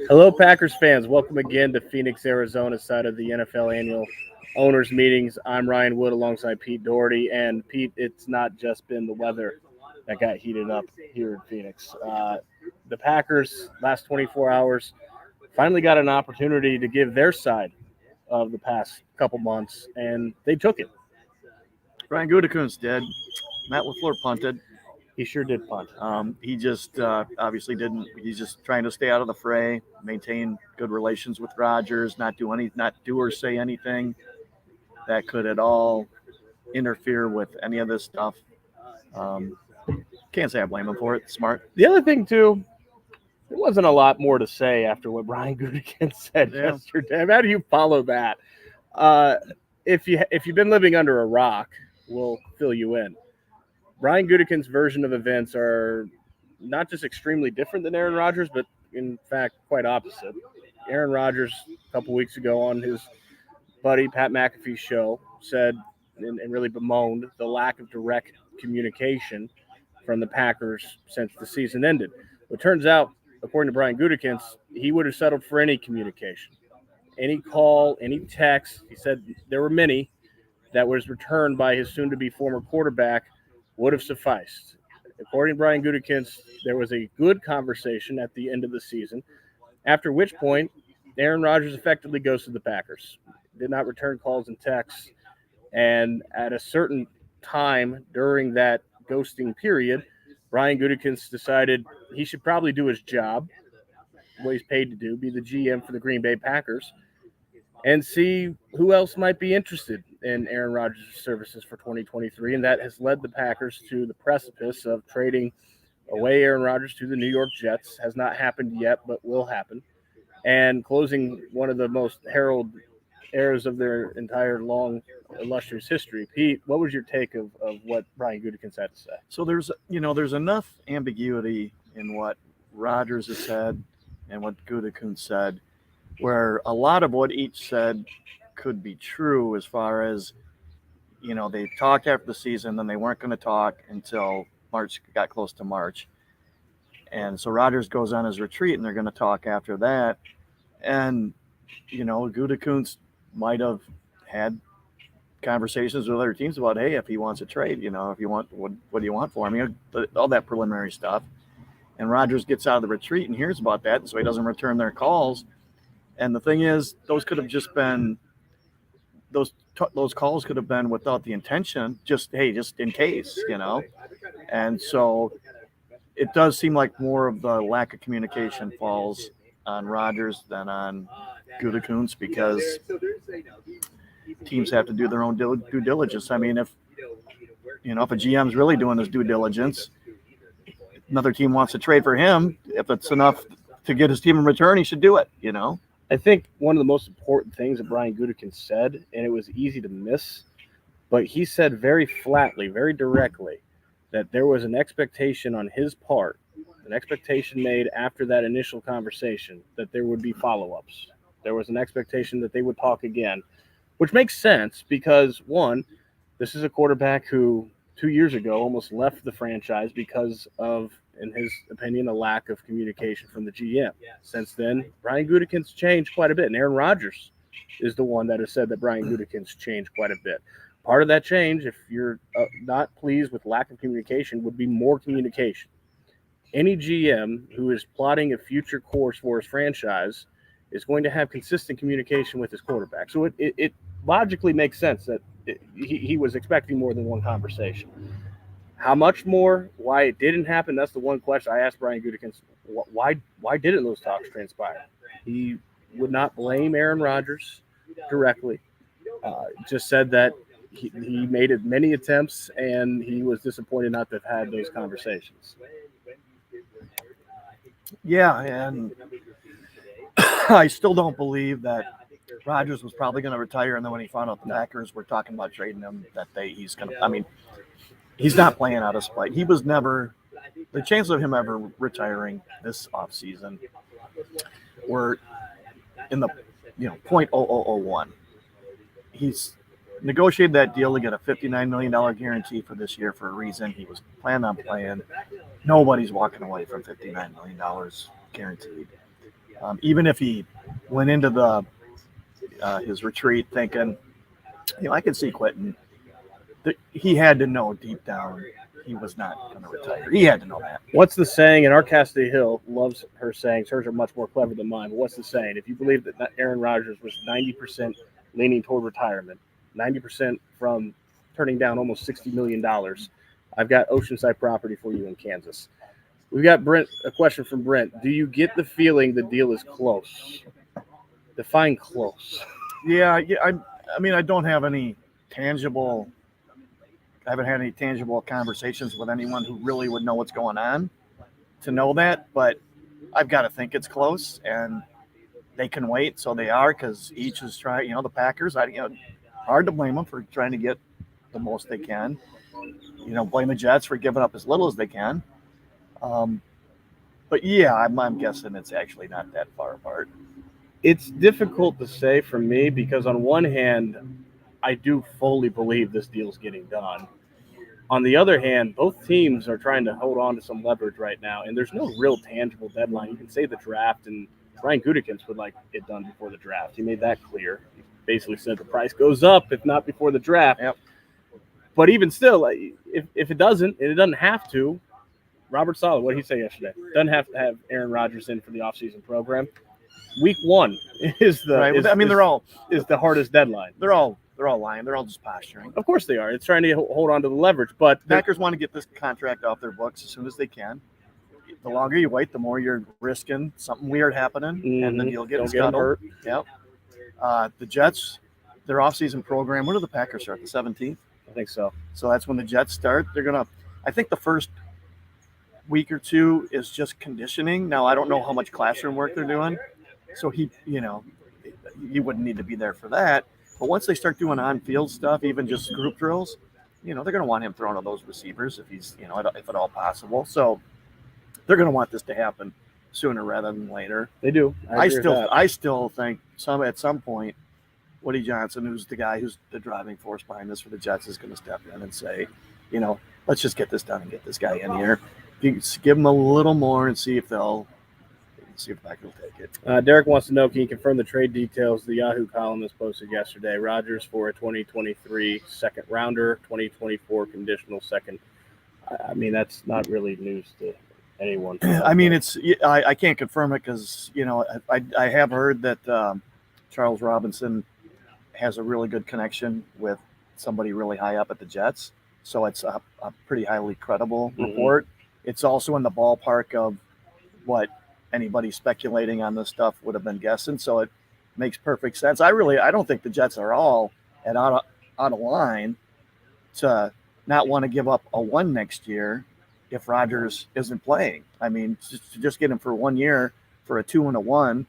Hello, Packers fans. Welcome again to Phoenix, Arizona side of the NFL annual owners meetings. I'm Ryan Wood alongside Pete Dougherty. And Pete, it's not just been the weather that got heated up here in Phoenix. The Packers, last 24 hours, finally got an opportunity to give their side of the past couple months, and they took it. Brian Gutekunst did. Matt LaFleur punted. He sure did punt. He just obviously didn't. He's just trying to stay out of the fray, maintain good relations with Rodgers, not do or say anything that could at all interfere with any of this stuff. Can't say I blame him for it. Smart. The other thing, too, there wasn't a lot more to say after what Brian Gutekunst said yesterday. How do you follow that? If you've been living under a rock, we'll fill you in. Brian Gutekunst's version of events are not just extremely different than Aaron Rodgers, but in fact quite opposite. Aaron Rodgers, a couple weeks ago on his buddy Pat McAfee's show, said and really bemoaned the lack of direct communication from the Packers since the season ended. It turns out, according to Brian Gutekunst, he would have settled for any communication, any call, any text. He said there were many that was returned by his soon-to-be former quarterback would have sufficed. According to Brian Gutekunst, there was a good conversation at the end of the season, after which point Aaron Rodgers effectively ghosted the Packers, did not return calls and texts, and at a certain time during that ghosting period, Brian Gutekunst decided he should probably do his job, what he's paid to do, be the GM for the Green Bay Packers, and see who else might be interested in Aaron Rodgers' services for 2023. And that has led the Packers to the precipice of trading away Aaron Rodgers to the New York Jets. Has not happened yet, but will happen. And closing one of the most heralded eras of their entire long, illustrious history. Pete, what was your take of what Brian Gutekunst had to say? So there's enough ambiguity in what Rodgers has said and what Gutekunst said, where a lot of what each said could be true as far as, they talked after the season, then they weren't going to talk until March, got close to March. And so Rodgers goes on his retreat and they're going to talk after that. And, Gutekunst might have had conversations with other teams about, hey, if he wants a trade, if you want, what do you want for him? All that preliminary stuff. And Rodgers gets out of the retreat and hears about that, so he doesn't return their calls. And the thing is, those could have just been those calls could have been without the intention, just in case, And so it does seem like more of the lack of communication falls on Rodgers than on Gutekunst, because teams have to do their own due diligence. I mean, if a GM's really doing his due diligence, another team wants to trade for him, if it's enough to get his team in return, he should do it, I think one of the most important things that Brian Gutekunst said, and it was easy to miss, but he said very flatly, very directly, that there was an expectation on his part, an expectation made after that initial conversation, that there would be follow-ups. There was an expectation that they would talk again, which makes sense because, one, this is a quarterback who 2 years ago almost left the franchise because of, in his opinion, a lack of communication from the GM. Since then, Brian Gutekunst changed quite a bit, and Aaron Rodgers is the one that has said that Brian Gutekunst changed quite a bit. Part of that change, if you're not pleased with lack of communication, would be more communication. Any GM who is plotting a future course for his franchise is going to have consistent communication with his quarterback. So it logically makes sense that he was expecting more than one conversation. How much more? Why it didn't happen? That's the one question I asked Brian Gutekunst. Why didn't those talks transpire? He would not blame Aaron Rodgers directly. Just said that he made many attempts and he was disappointed not to have had those conversations. Yeah, and I still don't believe that Rodgers was probably going to retire, and then when he found out the Packers were talking about trading him, he's not playing out of spite. He was never – the chances of him ever retiring this offseason were in the, 0.0001. He's negotiated that deal to get a $59 million guarantee for this year for a reason. He was planning on playing. Nobody's walking away from $59 million guaranteed. Even if he went into the his retreat thinking, I can see quitting. He had to know deep down he was not going to retire. He had to know that. What's the saying? And our Cassidy Hill loves her sayings. Hers are much more clever than mine. But what's the saying? If you believe that Aaron Rodgers was 90% leaning toward retirement, 90% from turning down almost $60 million, I've got oceanside property for you in Kansas. We've got Brent. A question from Brent. Do you get the feeling the deal is close? Define close. Yeah. I mean, I don't have any tangible. I haven't had any tangible conversations with anyone who really would know what's going on to know that, but I've got to think it's close, and they can wait, so they are, because each is trying. The Packers. Hard to blame them for trying to get the most they can. Blame the Jets for giving up as little as they can. But yeah, I'm guessing it's actually not that far apart. It's difficult to say for me because on one hand, I do fully believe this deal's getting done. On the other hand, both teams are trying to hold on to some leverage right now, and there's no real tangible deadline. You can say the draft, and Brian Gutekunst would like it done before the draft. He made that clear. He basically said the price goes up if not before the draft. Yep. But even still, if it doesn't, and it doesn't have to, Robert Saleh, what did he say yesterday? Doesn't have to have Aaron Rodgers in for the offseason program. Week 1 is the right. Is the hardest deadline. They're all lying. They're all just posturing. Of course they are. It's trying to hold on to the leverage. But the Packers want to get this contract off their books as soon as they can. The longer you wait, the more you're risking something weird happening, and then you'll get scuttled. Yep. The Jets, their offseason program. When do the Packers start? The 17th? I think so. So that's when the Jets start. I think the first week or two is just conditioning. Now I don't know how much classroom work they're doing, so he wouldn't need to be there for that. But once they start doing on-field stuff, even just group drills, they're going to want him throwing to those receivers if he's, if at all possible. So they're going to want this to happen sooner rather than later. They do. I still think at some point, Woody Johnson, who's the guy who's the driving force behind this for the Jets, is going to step in and say, let's just get this done and get this guy in here. You give them a little more and see if the Packers will take it. Derek wants to know, can you confirm the trade details the Yahoo columnist posted yesterday? Rodgers for a 2023 second rounder, 2024 conditional second. I mean, that's not really news to anyone. I mean, I can't confirm it because, I have heard that Charles Robinson has a really good connection with somebody really high up at the Jets. So it's a pretty highly credible report. It's also in the ballpark of what anybody speculating on this stuff would have been guessing. So it makes perfect sense. I don't think the Jets are all out of line to not want to give up a 1 next year if Rodgers isn't playing. I mean, just get him for 1 year for a 2 and a 1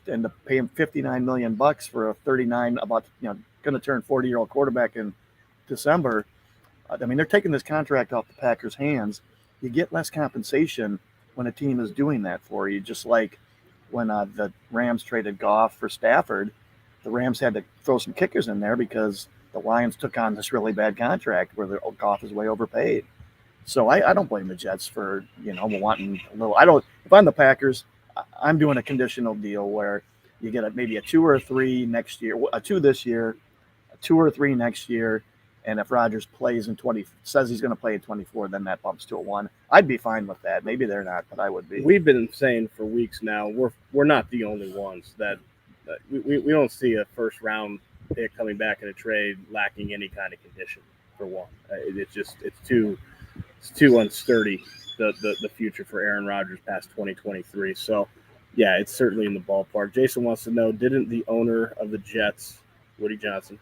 and to pay him $59 million for a 39, going to turn 40-year-old quarterback in December. I mean, they're taking this contract off the Packers' hands. You get less compensation when a team is doing that for you, just like when the Rams traded Goff for Stafford. The Rams had to throw some kickers in there because the Lions took on this really bad contract where the Goff is way overpaid. So I don't blame the Jets for, wanting a little. If I'm the Packers, I'm doing a conditional deal where you get maybe a 2 or a 3 next year, a 2 this year, a 2 or 3 next year. And if Rodgers plays says he's going to play in 24, then that bumps to a 1. I'd be fine with that. Maybe they're not, but I would be. We've been saying for weeks now, we're not the only ones that we don't see a first round pick coming back in a trade lacking any kind of condition for one. It's too unsturdy, the future for Aaron Rodgers past 2023. So yeah, it's certainly in the ballpark. Jason wants to know, didn't the owner of the Jets, Woody Johnson,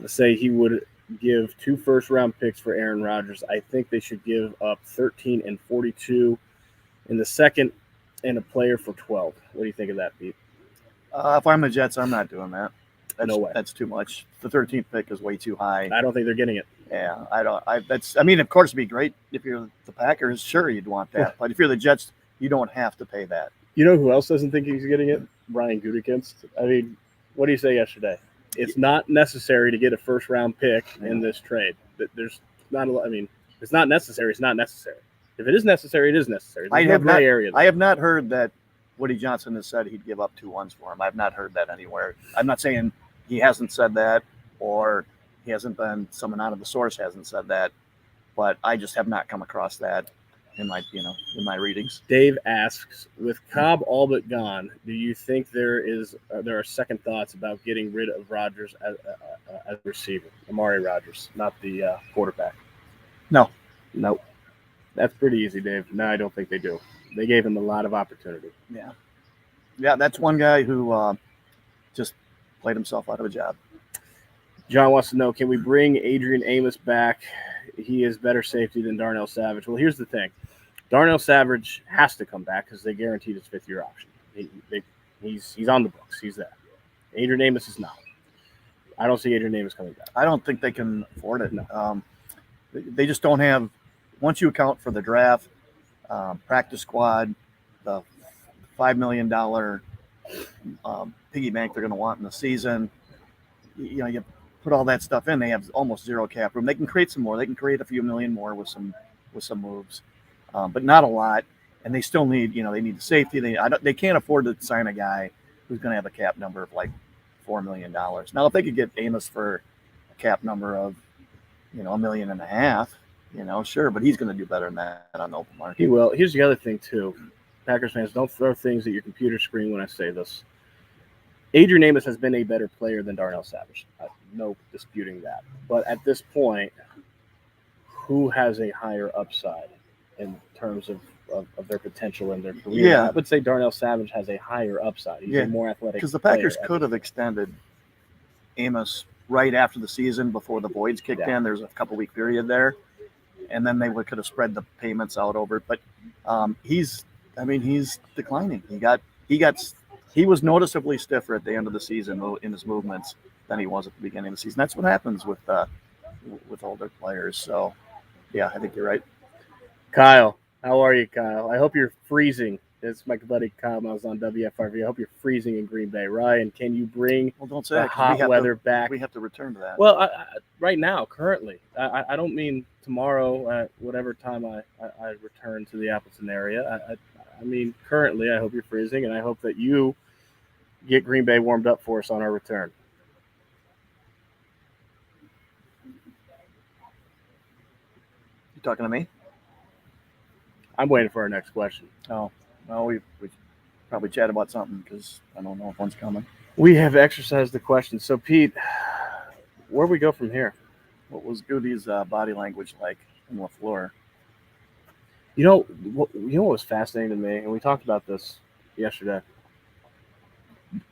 say he would give 2 first-round picks for Aaron Rodgers? I think they should give up 13 and 42 in the second and a player for 12. What do you think of that, Pete? If I'm the Jets, I'm not doing that. No way. That's too much. The 13th pick is way too high. I don't think they're getting it. Yeah, of course it'd be great if you're the Packers. Sure, you'd want that. But if you're the Jets, you don't have to pay that. You know who else doesn't think he's getting it? Brian Gutekunst. I mean, what do you say yesterday? It's not necessary to get a first-round pick in this trade. There's not a. I mean, it's not necessary. It's not necessary. If it is necessary, it is necessary. There's no gray area there. I have not heard that Woody Johnson has said he'd give up 2 ones for him. I've not heard that anywhere. I'm not saying he hasn't said that, or he hasn't been, someone out of the source hasn't said that, but I just have not come across that in my readings. Dave asks, with Cobb all but gone, do you think there are second thoughts about getting rid of Rodgers as a receiver? Amari Rodgers, not the quarterback. No. Nope. That's pretty easy, Dave. No, I don't think they do. They gave him a lot of opportunity. Yeah, that's one guy who just played himself out of a job. John wants to know, can we bring Adrian Amos back? He is better safety than Darnell Savage. Well, here's the thing. Darnell Savage has to come back because they guaranteed his 5th-year option. He's on the books. He's there. Adrian Amos is not. I don't see Adrian Amos coming back. I don't think they can afford it. No. They just don't have, once you account for the draft, practice squad, the $5 million piggy bank they're going to want in the season, you put all that stuff in, they have almost zero cap room. They can create some more. They can create a few million more with some moves, but not a lot. And they still need, they need the safety. They can't afford to sign a guy who's going to have a cap number of like $4 million. Now, if they could get Amos for a cap number of, $1.5 million, sure, but he's going to do better than that on the open market. He will. Here's the other thing too, Packers fans, don't throw things at your computer screen when I say this. Adrian Amos has been a better player than Darnell Savage. No disputing that. But at this point, who has a higher upside in terms of their potential in their career? Yeah. I would say Darnell Savage has a higher upside. He's a more athletic because the Packers player. could have extended Amos right after the season before the voids kicked in. There's a couple-week period there. And then they could have spread the payments out over it. But he's declining. He was noticeably stiffer at the end of the season in his movements than he was at the beginning of the season. That's what happens with older players. So, yeah, I think you're right. Kyle, how are you, Kyle? I hope you're freezing. It's my buddy Kyle Miles on WFRV. I hope you're freezing in Green Bay. Ryan, can you bring don't say the hot weather back? We have to return to that. Well, right now, currently. I don't mean tomorrow at whatever time I return to the Appleton area. I mean currently. I hope you're freezing, and I hope that you get Green Bay warmed up for us on our return. You talking to me? I'm waiting for our next question. Oh, well, we probably chat about something because I don't know if one's coming. We have exercised the question. So, Pete, where do we go from here? What was Goody's body language like in LaFleur? You know what was fascinating to me, and we talked about this yesterday.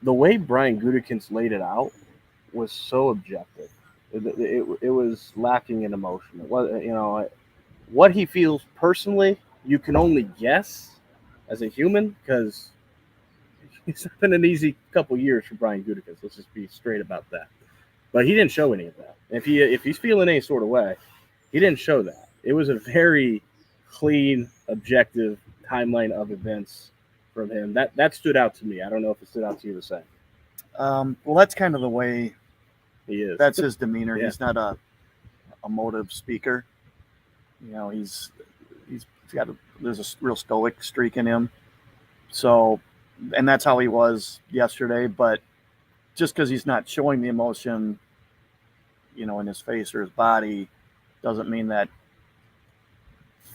The way Brian Gutekunst laid it out was so objective. It was lacking in emotion. It was, what he feels personally, you can only guess as a human because it's been an easy couple years for Brian Gutekunst. Let's just be straight about that. But he didn't show any of that. If he's feeling any sort of way, he didn't show that. It was a very clean, objective timeline of events from him. That stood out to me. I don't know if it stood out to you the same. Well, that's kind of the way he is. That's his demeanor. Yeah. He's not a emotive speaker. He's got there's a real stoic streak in him. So, and that's how he was yesterday. But just because he's not showing the emotion, in his face or his body, doesn't mean that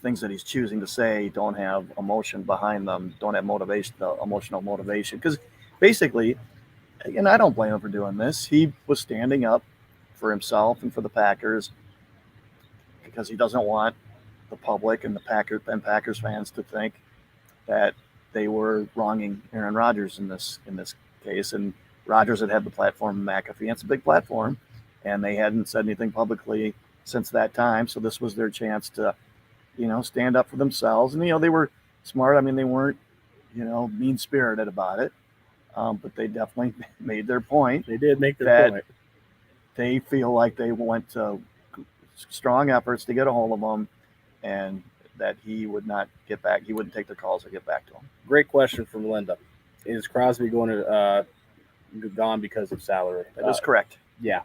things that he's choosing to say don't have emotion behind them, don't have motivation, the emotional motivation. Because basically, and I don't blame him for doing this, he was standing up for himself and for the Packers because he doesn't want the public and the Packers fans to think that they were wronging Aaron Rodgers in this case. And Rodgers had the platform McAfee. And it's a big platform, and they hadn't said anything publicly since that time. So this was their chance to, stand up for themselves. And, they were smart. I mean, they weren't, mean-spirited about it. But they definitely made their point. They did make their point. They feel like they went to strong efforts to get a hold of him, and that he would not get back. He wouldn't take the calls or get back to him. Great question from Linda. Is Crosby going to gone because of salary? That is correct. Yeah.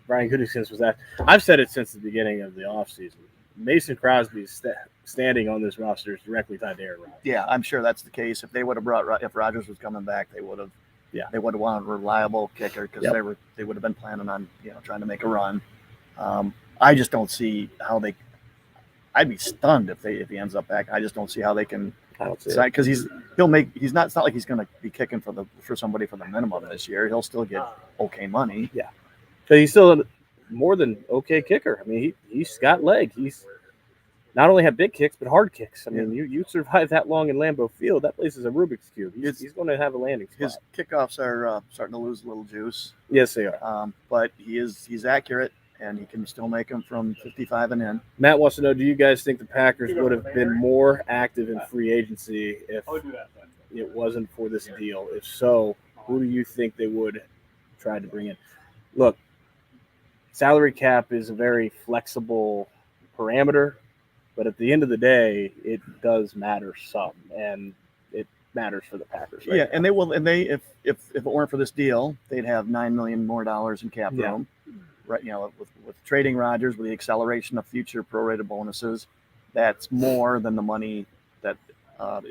Brian Gutekunst was that. I've said it since the beginning of the offseason. Mason Crosby's standing on this roster is directly tied to Aaron Rodgers. Yeah, I'm sure that's the case. If they would have if Rodgers was coming back, they would have. Yeah, they would have wanted a reliable kicker because they would have been planning on trying to make a run. I just don't see how they. I'd be stunned if he ends up back. I just don't see how they can. I don't see because it's not like he's going to be kicking for somebody for the minimum this year. He'll still get okay money. Yeah, so he's still more than okay kicker. I mean, he's got leg. He's not only have big kicks but hard kicks. I mean, you survive that long in Lambeau Field. That place is a Rubik's cube. He's going to have a landing spot. His kickoffs are starting to lose a little juice. Yes, they are. But he's accurate. And he can still make them from 55 and in. Matt wants to know, do you guys think the Packers would have been more active in free agency if it wasn't for this deal? If so, who do you think they would try to bring in? Look, salary cap is a very flexible parameter, but at the end of the day, it does matter some, and it matters for the Packers. Right now. And they will. And if it weren't for this deal, they'd have $9 million more in cap room. Right, with trading Rodgers, with the acceleration of future prorated bonuses, that's more than the money that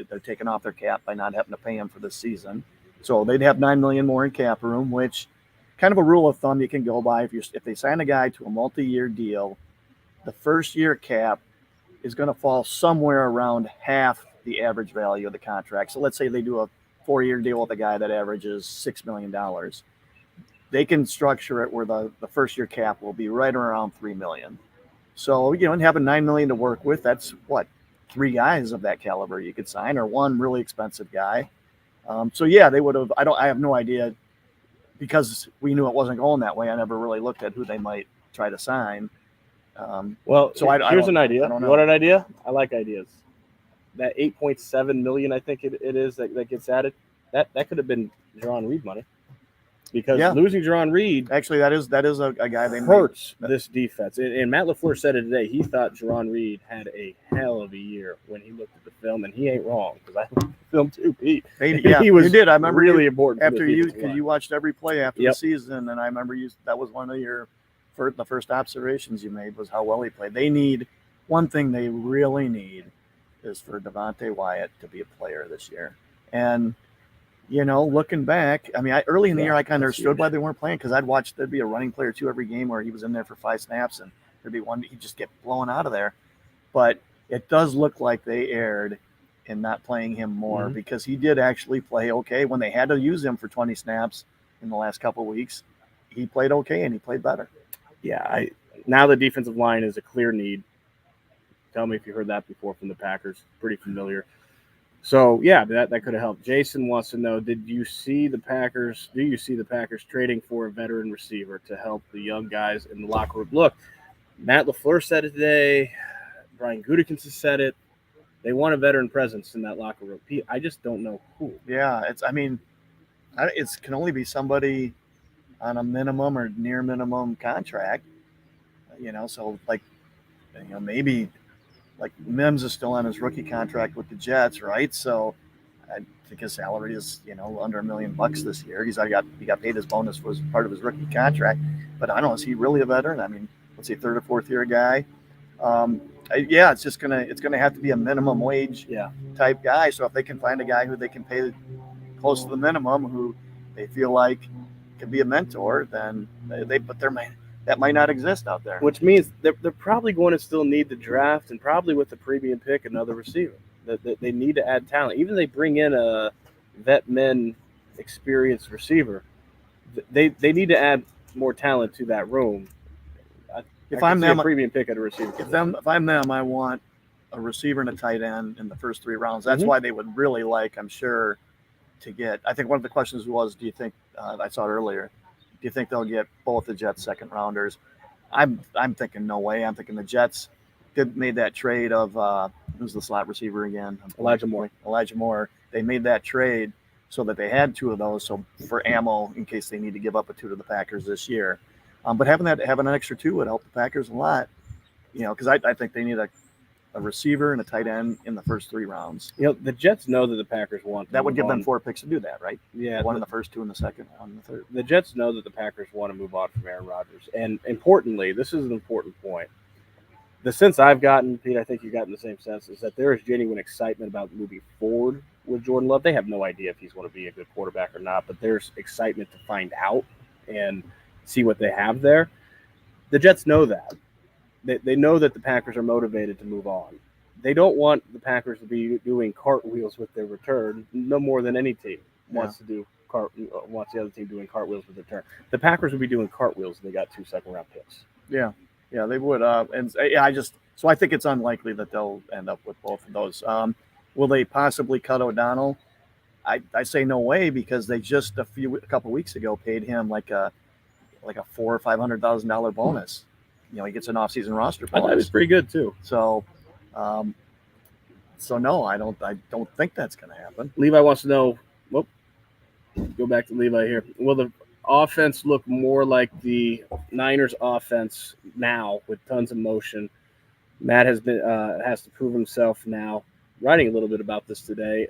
they're taking off their cap by not having to pay him for this season. So they'd have $9 million more in cap room, which kind of a rule of thumb you can go by. If they sign a guy to a multi-year deal, the first year cap is going to fall somewhere around half the average value of the contract. So let's say they do a 4-year deal with a guy that averages $6 million. They can structure it where the first year cap will be right around $3 million. So, and having $9 million to work with, that's what, 3 guys of that caliber you could sign, or 1 really expensive guy. They would have. I have no idea, because we knew it wasn't going that way. I never really looked at who they might try to sign. Here's an idea. You want an idea? I like ideas. That $8.7 million, I think it is that gets added. That could have been Jerron Reed money. Because losing Jerron Reed actually that is a guy they hurts this defense. And Matt LaFleur said it today. He thought Jerron Reed had a hell of a year when he looked at the film, and he ain't wrong, because I looked at the film too. He was you did. I remember really important after you watched every play after the season, and I remember that was one of the first observations you made was how well he played. One thing they really need is for Devontae Wyatt to be a player this year, and. Looking back, I mean, early in the year, I kind of understood why they weren't playing, because I'd watch there'd be a running play or 2 every game where he was in there for 5 snaps, and there'd be one he'd just get blown out of there. But it does look like they erred in not playing him more, because he did actually play okay when they had to use him for 20 snaps in the last couple of weeks. He played okay, and he played better. Yeah, now the defensive line is a clear need. Tell me if you heard that before from the Packers. Pretty familiar. So, that could have helped. Jason wants to know, do you see the Packers trading for a veteran receiver to help the young guys in the locker room? Look, Matt LaFleur said it today. Brian Gutekunst has said it. They want a veteran presence in that locker room. I just don't know who. Yeah, it can only be somebody on a minimum or near minimum contract. Maybe – like Mims is still on his rookie contract with the Jets, right? So I think his salary is, under $1 million this year. He got paid his bonus was part of his rookie contract. But I don't know, is he really a veteran? I mean, let's say 3rd or 4th year guy. It's gonna have to be a minimum wage type guy. So if they can find a guy who they can pay close to the minimum, who they feel like could be a mentor, then that might not exist out there. Which means they're probably going to still need to draft, and probably with the premium pick, another receiver. They need to add talent. Even if they bring in a vet men experienced receiver, they need to add more talent to that room. If I'm them, a premium pick at a receiver. If I'm them, I want a receiver and a tight end in the first 3 rounds. That's why they would really like, I'm sure, to get. I think one of the questions was, do you think I saw it earlier? Do you think they'll get both the Jets 2nd rounders? I'm thinking no way. I'm thinking the Jets made that trade of who's the slot receiver again? Elijah Moore. They made that trade so that they had 2 of those, so for ammo in case they need to give up a 2 to the Packers this year. But having an extra 2 would help the Packers a lot. Because I think they need a receiver and a tight end in the first 3 rounds. The Jets know that the Packers want. That would give them 4 picks to do that, right? Yeah, 1 in the first, 2 in the second, 1 in the third. The Jets know that the Packers want to move on from Aaron Rodgers, and importantly, this is an important point. The sense I've gotten, Pete, I think you've gotten the same sense, is that there is genuine excitement about moving forward with Jordan Love. They have no idea if he's going to be a good quarterback or not, but there's excitement to find out and see what they have there. The Jets know that. They know that the Packers are motivated to move on. They don't want the Packers to be doing cartwheels with their return, no more than any team wants to do wants the other team doing cartwheels with their return. The Packers would be doing cartwheels if they got 2 second-round picks. Yeah, they would. And I think it's unlikely that they'll end up with both of those. Will they possibly cut O'Donnell? I say no way, because they just a couple weeks ago paid him like a $400,000 or $500,000 bonus. He gets an off-season roster bonus. I thought it was pretty good too. So no, I don't think that's going to happen. Levi wants to know. Well, go back to Levi here. Will the offense look more like the Niners offense now with tons of motion? Matt has to prove himself now. Writing a little bit about this today.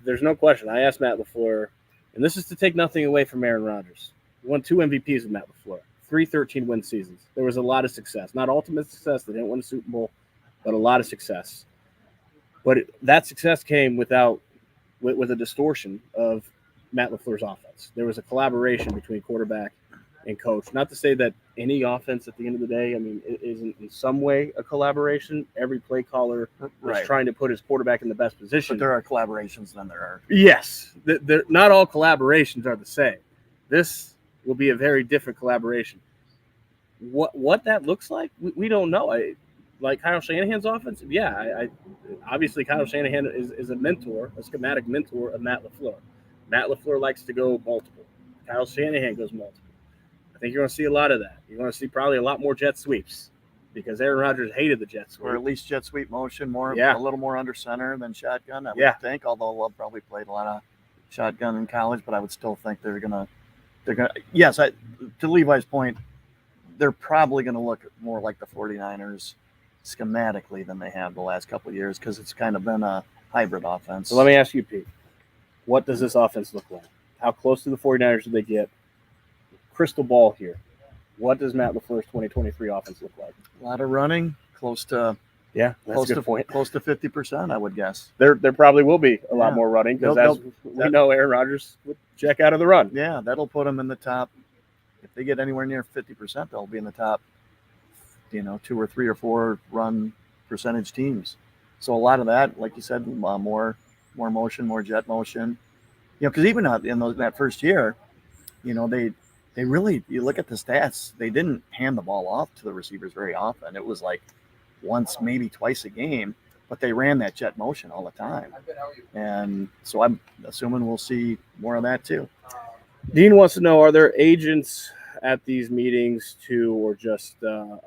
There's no question. I asked Matt LaFleur, and this is to take nothing away from Aaron Rodgers. He won 2 MVPs with Matt LaFleur. 3 13-win seasons. There was a lot of success. Not ultimate success. They didn't win a Super Bowl, but a lot of success. But that success came with a distortion of Matt LaFleur's offense. There was a collaboration between quarterback and coach. Not to say that any offense at the end of the day, it isn't in some way a collaboration. Every play caller is trying to put his quarterback in the best position. But there are collaborations, then there are. Yes. Not all collaborations are the same. This will be a very different collaboration. What that looks like, we don't know. Like Kyle Shanahan's offense, obviously Kyle Shanahan is a mentor, a schematic mentor of Matt LaFleur. Matt LaFleur likes to go multiple. Kyle Shanahan goes multiple. I think you're going to see a lot of that. You're going to see probably a lot more jet sweeps, because Aaron Rodgers hated the jet sweep. Or at least jet sweep motion, a little more under center than shotgun, I would think, although Love probably played a lot of shotgun in college, but I would still think they're going to yes, to Levi's point, they're probably going to look more like the 49ers schematically than they have the last couple of years, because it's kind of been a hybrid offense. So let me ask you, Pete, what does this offense look like? How close to the 49ers do they get? Crystal ball here. What does Matt LaFleur's 2023 offense look like? A lot of running, close to close to 50%, I would guess. There probably will be a lot more running, because as we know, Aaron Rodgers would check out of the run. Yeah, that'll put them in the top. If they get anywhere near 50%, they'll be in the top, 2 or 3 or 4 run percentage teams. So a lot of that, like you said, more motion, more jet motion. Because even in that first year, they really, you look at the stats, they didn't hand the ball off to the receivers very often. It was like once, maybe twice a game, but they ran that jet motion all the time. And so I'm assuming we'll see more of that too. Dean wants to know, are there agents at these meetings too, or just the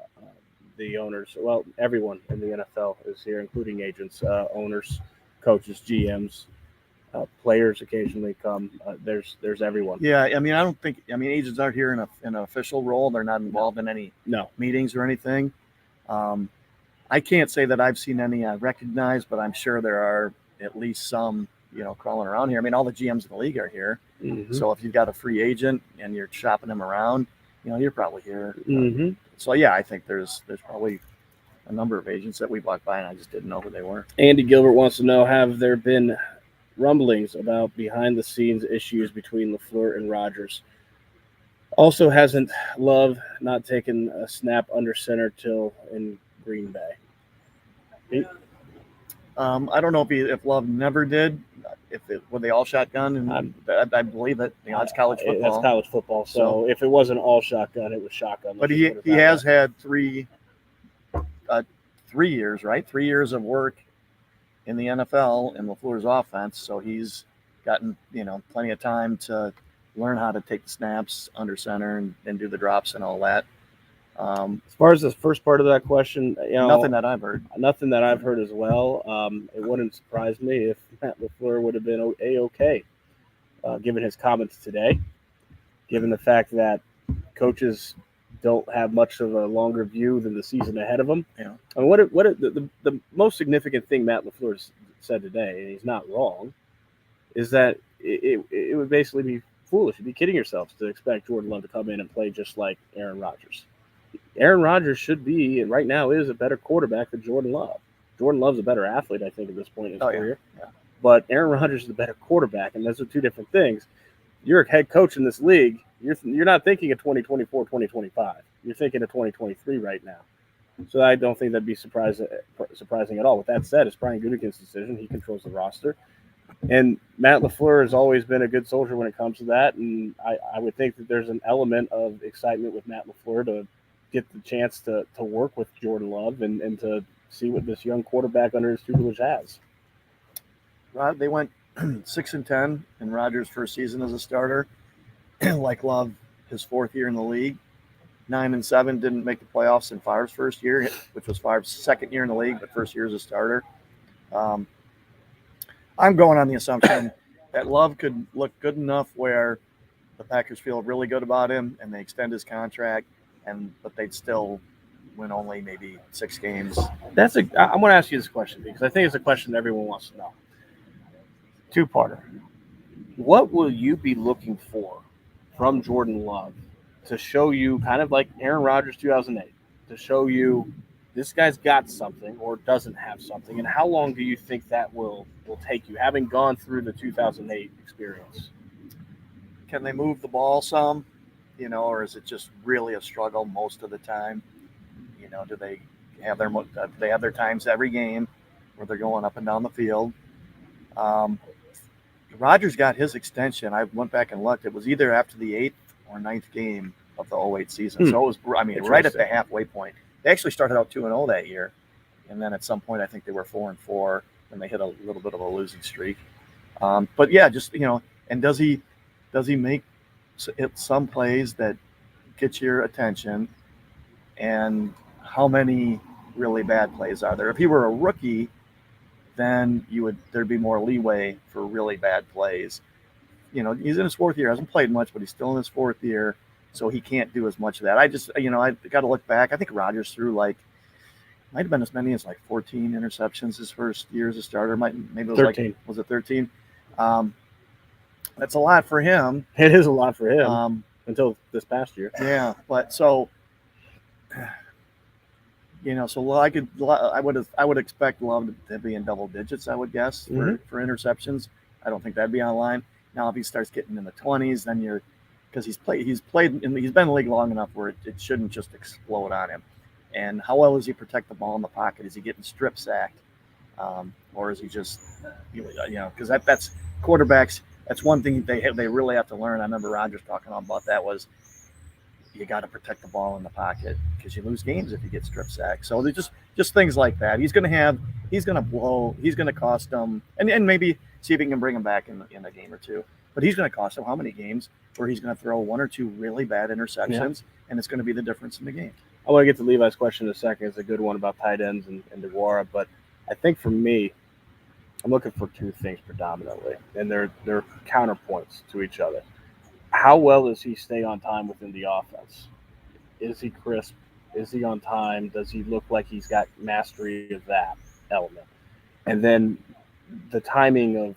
owners? Well, everyone in the NFL is here, including agents, owners, coaches, GMs. Players occasionally come. There's everyone. Yeah, I don't think. Agents aren't here in an official role. They're not involved in any meetings or anything. I can't say that I've seen any I recognize, but I'm sure there are at least some, crawling around here. All the GMs in the league are here. Mm-hmm. So if you've got a free agent and you're shopping them around, you're probably here. Mm-hmm. So yeah, I think there's probably a number of agents that we walked by and I just didn't know who they were. Andy Gilbert wants to know, have there been rumblings about behind-the-scenes issues between LaFleur and Rodgers? Also, hasn't Love not taken a snap under center till in Green Bay? I don't know if Love never did. Were they all shotgun? And I believe it. It's college football. That's college football. So if it wasn't all shotgun, it was shotgun. But he has had 3 years, right? 3 years of work in the NFL in LaFleur's offense. So he's gotten, plenty of time to learn how to take the snaps under center and do the drops and all that. As far as the first part of that question, nothing that I've heard. Nothing that I've heard as well. It wouldn't surprise me if Matt LaFleur would have been A-OK, given his comments today, given the fact that coaches don't have much of a longer view than the season ahead of them. Yeah. The most significant thing Matt LaFleur said today, and he's not wrong, is that it would basically be foolish. You'd be kidding yourselves to expect Jordan Love to come in and play just like Aaron Rodgers. Aaron Rodgers should be, and right now is, a better quarterback than Jordan Love. Jordan Love's a better athlete, I think, at this point in his career. Yeah. But Aaron Rodgers is a better quarterback, and those are two different things. You're a head coach in this league. You're not thinking of 2024, 2025. You're thinking of 2023 right now. So I don't think that'd be surprising at all. With that said, it's Brian Gutekunst's decision. He controls the roster. And Matt LaFleur has always been a good soldier when it comes to that. And I would think that there's an element of excitement with Matt LaFleur to get the chance to work with Jordan Love and to see what this young quarterback under his tutelage has. They went 6-10 in Rodgers' first season as a starter. Like Love, his fourth year in the league. 9-7, didn't make the playoffs in Favre's first year, which was Favre's second year in the league, but first year as a starter. I'm going on the assumption that Love could look good enough where the Packers feel really good about him and they extend his contract, but they'd still win only maybe 6 games. I'm going to ask you this question because I think it's a question everyone wants to know. Two-parter. What will you be looking for from Jordan Love to show you, kind of like Aaron Rodgers 2008, to show you this guy's got something or doesn't have something, and how long do you think that will take you, having gone through the 2008 experience? Can they move the ball some, or is it just really a struggle most of the time? Do they have their times every game where they're going up and down the field? Rodgers got his extension. I went back and looked. It was either after the 8th or 9th game of the 2008 season. So it was, right at the halfway point. They actually started out 2-0 that year. And then at some point, I think they were 4-4, and they hit a little bit of a losing streak. But yeah, just, and does he make some plays that get your attention? And how many really bad plays are there? If he were a rookie, then there'd be more leeway for really bad plays. He's in his 4th year, hasn't played much, but he's still in his 4th year, so he can't do as much of that. I just, I got to look back. I think Rodgers threw might have been as many as 14 interceptions his first year as a starter. Maybe it was 13. Was it 13? That's a lot for him. It is a lot for him until this past year. Yeah, but so. So I would expect Love to be in double digits, I would guess, for interceptions. I don't think that'd be on line. Now, if he starts getting in the 20s, then because he's been in the league long enough where it shouldn't just explode on him. And how well does he protect the ball in the pocket? Is he getting strip sacked, or is he just, because that's quarterbacks. That's one thing they really have to learn. I remember Rodgers talking about that was, you got to protect the ball in the pocket because you lose games if you get strip sacked. So they're just things like that. He's going to cost them, and maybe see if he can bring him back in a game or two. But he's going to cost him how many games where he's going to throw 1 or 2 really bad interceptions, and it's going to be the difference in the game. I want to get to Levi's question in a second. It's a good one about tight ends and DeGuara, but I think for me, I'm looking for 2 things predominantly, and they're counterpoints to each other. How well does he stay on time within the offense? Is he crisp? Is he on time? Does he look like he's got mastery of that element? And then the timing of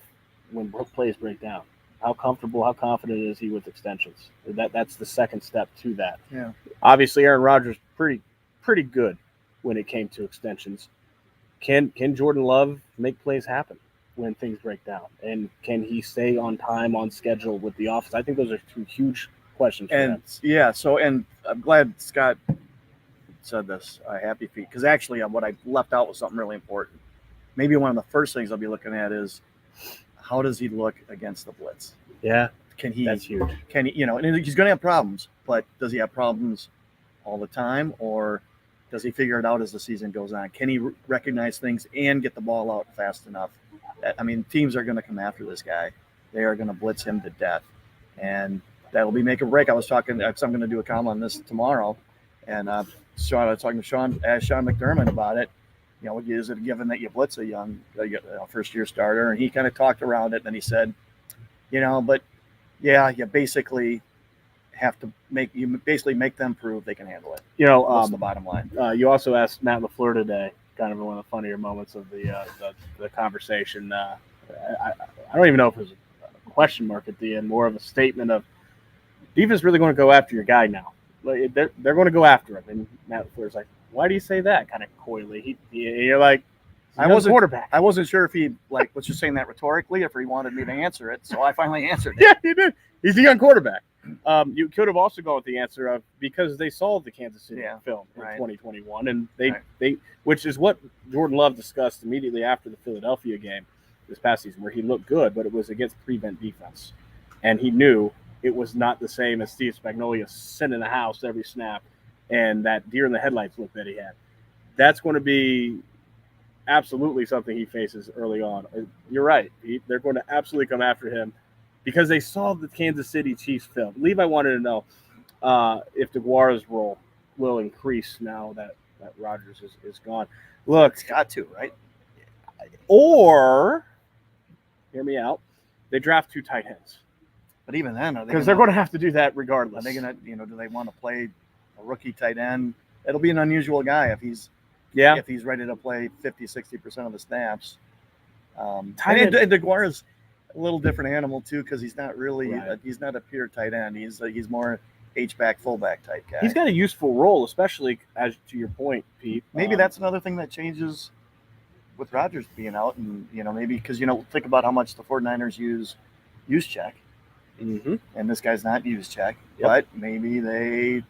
when plays break down. How confident is he with extensions? That's the second step to that. Yeah. Obviously, Aaron Rodgers pretty good when it came to extensions. Can Jordan Love make plays happen when things break down? And can he stay on time, on schedule with the offense? I think those are 2 huge questions for him. Yeah, and I'm glad Scott said this, happy feet, because actually what I left out was something really important. Maybe one of the first things I'll be looking at is how does he look against the blitz? Yeah, that's huge. Can he, and he's going to have problems, but does he have problems all the time, or does he figure it out as the season goes on? Can he recognize things and get the ball out fast enough? Teams are going to come after this guy. They are going to blitz him to death, and that'll be make or break. I'm going to do a column on this tomorrow, and I was talking to Sean McDermott about it. Is it given that you blitz a young first-year starter? And he kind of talked around it, and then he said, but yeah, you basically have to make them prove they can handle it. That's the bottom line. You also asked Matt LaFleur today, kind of one of the funnier moments of the conversation. I don't even know if it was a question mark at the end, more of a statement of defense really going to go after your guy now. Like, they're going to go after him. And Matt LaFleur's like, why do you say that? Kind of coyly. You're like, I wasn't quarterback. I wasn't sure if he was just saying that rhetorically, if he wanted me to answer it. So I finally answered it. Yeah, he did. He's a young quarterback. You could have also gone with the answer of because they saw the Kansas City film in 2021, and they which is what Jordan Love discussed immediately after the Philadelphia game this past season, where he looked good, but it was against prevent defense, and he knew it was not the same as Steve Spagnuolo sitting in the house every snap and that deer in the headlights look that he had. That's going to be absolutely something he faces early on. You're right. They're going to absolutely come after him because they saw the Kansas City Chiefs film. Levi wanted to know if DeGuara's role will increase now that Rodgers is gone. Look, it's got to, right? Or, hear me out, they draft 2 tight ends. But even then, because they're going to have to do that regardless. Are they going to, do they want to play a rookie tight end? It'll be an unusual guy if he's ready to play 50-60% of the snaps. And DeGuara's a little different animal too because he's not really he's not a pure tight end. He's more H-back, fullback type guy. He's got a useful role, especially as to your point, Pete. Maybe that's another thing that changes with Rodgers being out, and maybe because think about how much the 49ers use check, and this guy's not use check, but maybe they.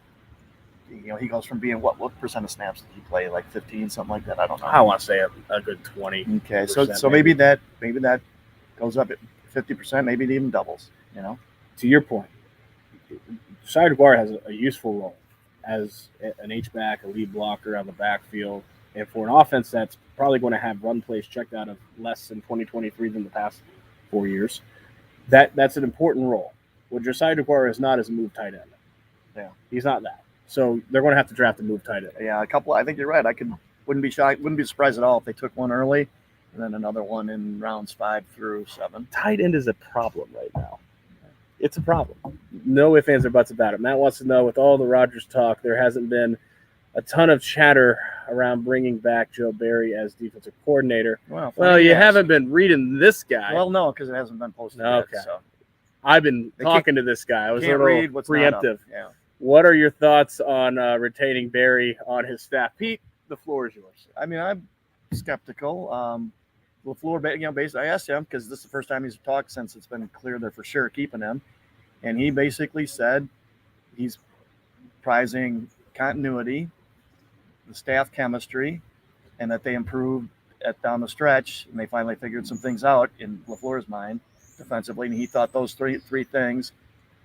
He goes from being what percent of snaps did he play? Like 15, something like that. I don't know. I want to say a good 20. Okay, so maybe that goes up at 50%. Maybe it even doubles. To your point, Josiah DeGuara has a useful role as an H-back, a lead blocker on the backfield, and for an offense that's probably going to have run plays checked out of less in 2023 than the past 4 years. That's an important role. What Josiah DeGuara is not is a move tight end. Yeah, he's not that. So they're going to have to draft a move tight end. Yeah, a couple. I think you're right. Wouldn't be surprised at all if they took one early, and then another one in rounds 5 through 7. Tight end is a problem right now. It's a problem. No ifs, ands, or buts about it. Matt wants to know, with all the Rodgers talk, there hasn't been a ton of chatter around bringing back Joe Barry as defensive coordinator. Well, you haven't been reading this guy. Well, no, because it hasn't been posted yet. So. I've been talking to this guy. I was a little preemptive. Yeah. What are your thoughts on retaining Barry on his staff? Pete, the floor is yours. I mean, I'm skeptical. LaFleur, basically, I asked him because this is the first time he's talked since it's been clear they're for sure keeping him. And he basically said he's prizing continuity, the staff chemistry, and that they improved down the stretch, and they finally figured some things out in LaFleur's mind defensively. And he thought those three things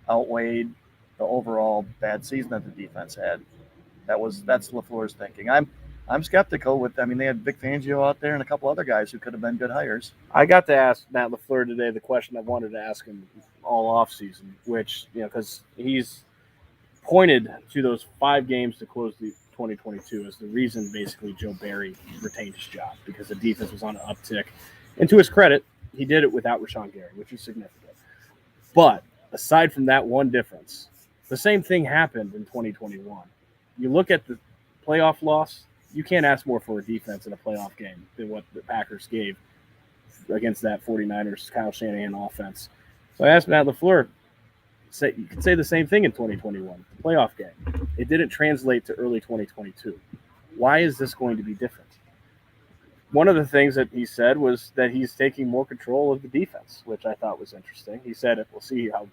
outweighed the overall bad season that the defense had. That's LaFleur's thinking. I'm skeptical they had Vic Fangio out there and a couple other guys who could have been good hires. I got to ask Matt LaFleur today the question I wanted to ask him all offseason, which, because he's pointed to those 5 games to close the 2022 as the reason basically Joe Barry retained his job, because the defense was on an uptick. And to his credit, he did it without Rashawn Gary, which is significant. But aside from that one difference, the same thing happened in 2021. You look at the playoff loss, you can't ask more for a defense in a playoff game than what the Packers gave against that 49ers Kyle Shanahan offense. So I asked Matt LaFleur, you could say the same thing in 2021, the playoff game. It didn't translate to early 2022. Why is this going to be different? One of the things that he said was that he's taking more control of the defense, which I thought was interesting. He said, we'll see how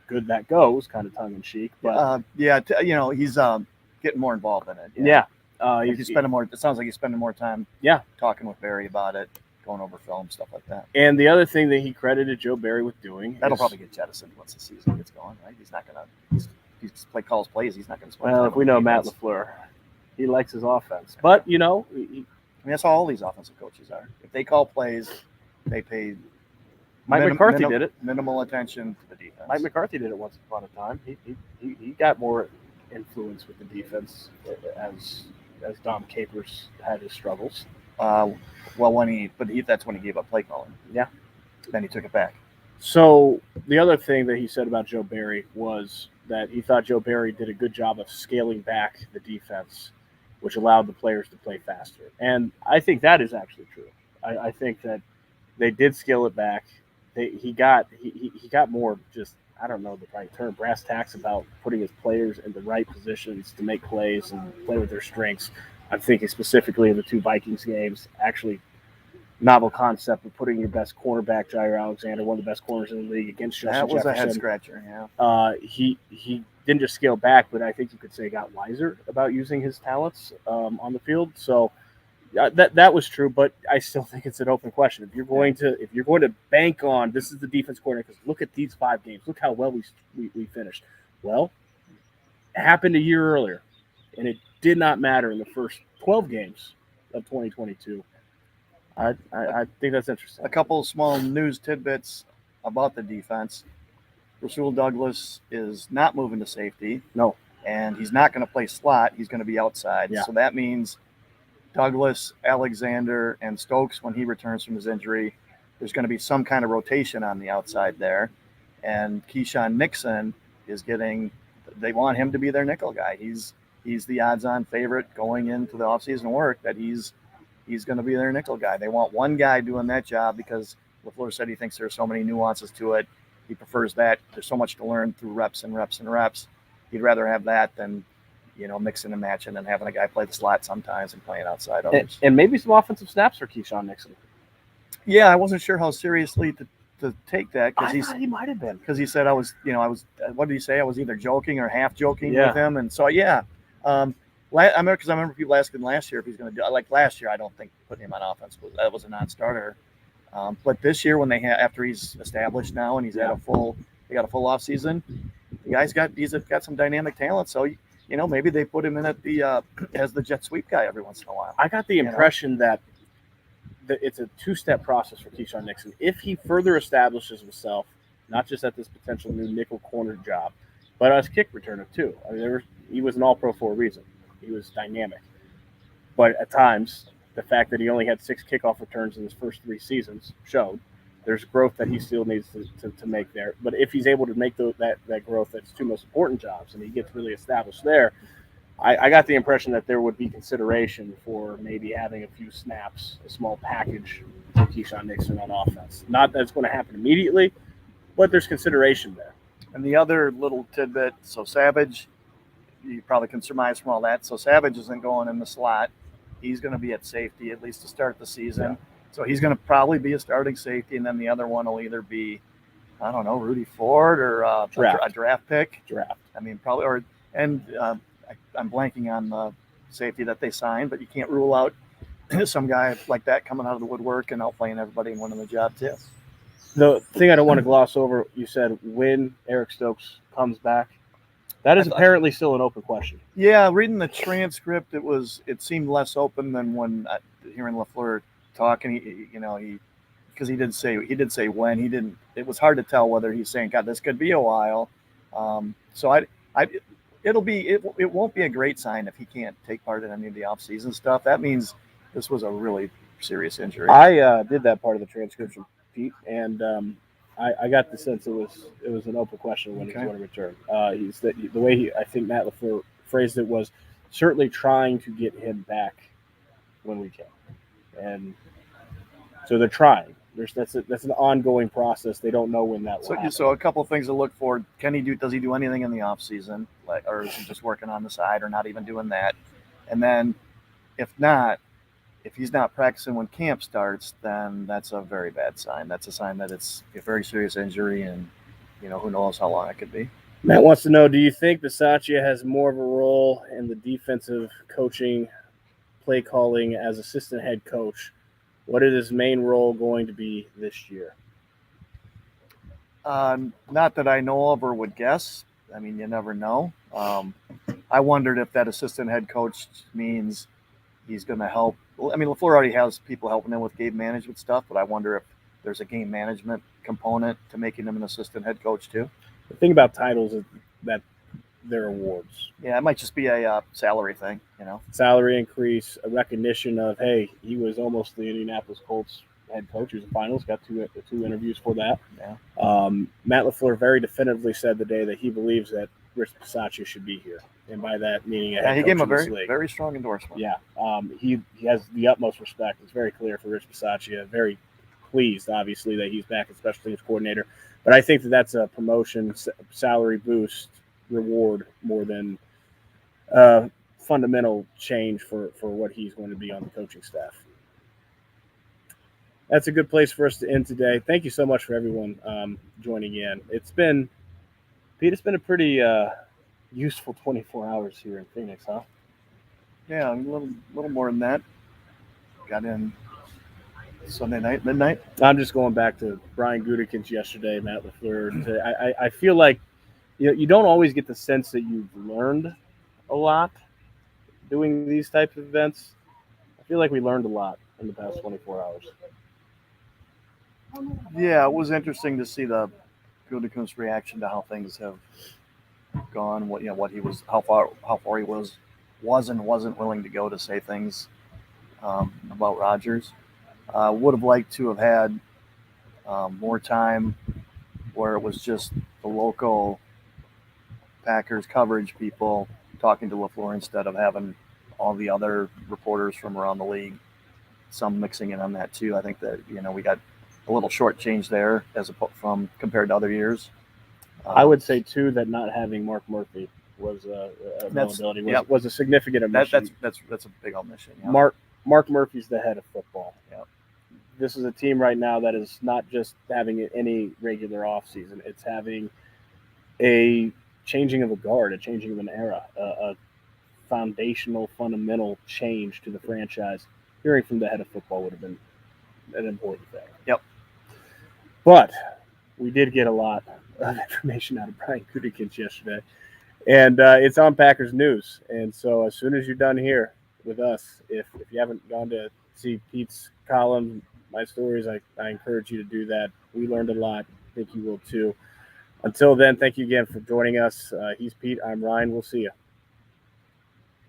good that goes, kind of tongue-in-cheek. But he's getting more involved in it. Yeah. He's spending more. It sounds like he's spending more time. Talking with Barry about it, going over film, stuff like that. And the other thing that he credited Joe Barry with doing, that'll probably get jettisoned once the season gets going, right? He's not gonna. He's calls plays. He's not gonna. Well, if we know Matt LaFleur, he likes his offense, but that's how all these offensive coaches are. If they call plays, they pay. Mike McCarthy did it. Minimal attention to the defense. Mike McCarthy did it once upon a time. He got more influence with the defense as Dom Capers had his struggles. That's when he gave up play calling. Yeah. Then he took it back. So the other thing that he said about Joe Barry was that he thought Joe Barry did a good job of scaling back the defense, which allowed the players to play faster. And I think that is actually true. I think that they did scale it back. He got more just I don't know the right term, brass tacks about putting his players in the right positions to make plays and play with their strengths. I'm thinking specifically of the 2 Vikings games. Actually, novel concept of putting your best cornerback, Jair Alexander, one of the best corners in the league, against Justin That was Jefferson. a head scratcher, yeah. He didn't just scale back, but I think you could say got wiser about using his talents on the field. So that was true, but I still think it's an open question. If you're going to bank on this is the defense coordinator, because look at these 5 games, look how well we finished. Well, it happened a year earlier, and it did not matter in the first 12 games of 2022. I think that's interesting. A couple of small news tidbits about the defense. Rasul Douglas is not moving to safety. No. And he's not going to play slot. He's going to be outside. Yeah. So that means Douglas, Alexander, and Stokes, when he returns from his injury, there's going to be some kind of rotation on the outside there. And Keyshawn Nixon is they want him to be their nickel guy. He's the odds-on favorite going into the offseason work that he's going to be their nickel guy. They want one guy doing that job because LaFleur said he thinks there's so many nuances to it. He prefers that. There's so much to learn through reps and reps and reps. He'd rather have that than, mixing and matching and having a guy play the slot sometimes and playing outside others. And maybe some offensive snaps for Keyshawn Nixon. Yeah, I wasn't sure how seriously to take that because he might have been. Because he said I was, what did he say? I was either joking or half joking with him. And so, yeah. I remember people asking last year if he's going to do. Like last year, I don't think putting him on offense was a non-starter. But this year, when after he's established now and he's had they got a full off season, he's got some dynamic talent. So maybe they put him in at the as the jet sweep guy every once in a while. I got the impression that it's a 2-step process for Keyshawn Nixon. If he further establishes himself, not just at this potential new nickel corner job, but as kick returner too. I mean, he was an all-pro for a reason. He was dynamic. But at times, the fact that he only had 6 kickoff returns in his first 3 seasons showed there's growth that he still needs to make there. But if he's able to make that growth, that's 2 most important jobs, and he gets really established there, I got the impression that there would be consideration for maybe having a few snaps, a small package for Keyshawn Nixon on offense. Not that it's going to happen immediately, but there's consideration there. And the other little tidbit, so Savage, you probably can surmise from all that. So Savage isn't going in the slot. He's going to be at safety, at least to start the season. Yeah. So he's going to probably be a starting safety, and then the other one will either be, I don't know, Rudy Ford or a draft pick. I mean, probably, I'm blanking on the safety that they signed, but you can't rule out some guy like that coming out of the woodwork and outplaying everybody and winning the job too. The thing I don't want to gloss over, you said when Eric Stokes comes back. That is apparently still an open question. Yeah, reading the transcript, it seemed less open than when hearing LaFleur talk, and because he did say when. He didn't. It was hard to tell whether he's saying, "God, this could be a while." So it won't be a great sign if he can't take part in any of the off-season stuff. That means this was a really serious injury. I did that part of the transcription, Pete, and I got the sense it was an open question when he's going to return. The way I think Matt LaFleur phrased it was certainly trying to get him back when we can, and so they're trying. That's an ongoing process. They don't know when that will happen. So a couple of things to look for. Does he do anything in the off season, or is he just working on the side, or not even doing that? And then, if he's not practicing when camp starts, then that's a very bad sign. That's a sign that it's a very serious injury, and who knows how long it could be. Matt wants to know: do you think Bisaccia has more of a role in the defensive coaching, play calling as assistant head coach? What is his main role going to be this year? Not that I know of or would guess. I mean, you never know. I wondered if that assistant head coach means he's going to help. I mean, LaFleur already has people helping him with game management stuff, but I wonder if there's a game management component to making him an assistant head coach too. The thing about titles is that they're awards. Yeah, it might just be a salary thing, Salary increase, a recognition of, hey, he was almost the Indianapolis Colts head coach. He was a finalist, got two interviews for that. Yeah. Matt LaFleur very definitively said today that he believes that Rich Bisaccia should be here. And by that meaning a head coach he gave him a very, very strong endorsement. Yeah. He has the utmost respect. It's very clear for Rich Bisaccia. Very pleased, obviously, that he's back as special teams coordinator. But I think that that's a promotion, salary boost, reward more than fundamental change for what he's going to be on the coaching staff. That's a good place for us to end today. Thank you so much for everyone joining in. Pete, it's been a pretty useful 24 hours here in Phoenix, huh? Yeah, a little more than that. Got in Sunday night, midnight. I'm just going back to Brian Gutekunst yesterday, Matt LaFleur. I feel like you don't always get the sense that you've learned a lot doing these types of events. I feel like we learned a lot in the past 24 hours. Yeah, it was interesting to see the Gutekunst reaction to how things have gone. How far he was and wasn't willing to go to say things about Rodgers. Would have liked to have had more time where it was just the local Packers coverage people talking to LaFleur instead of having all the other reporters from around the league, some mixing in on that too. I think that we got a little shortchanged there compared to other years. I would say too that not having Mark Murphy was a significant omission. That's a big omission. Yeah. Mark Murphy's the head of football. Yeah. This is a team right now that is not just having any regular offseason. It's having a changing of a guard, a changing of an era, a foundational, fundamental change to the franchise. Hearing from the head of football would have been an important thing. Yep. But we did get a lot of information out of Brian Gutekunst yesterday. And it's on Packers News. And so as soon as you're done here with us, if you haven't gone to see Pete's column, my stories, I encourage you to do that. We learned a lot. I think you will too. Until then, thank you again for joining us. He's Pete. I'm Ryan. We'll see you.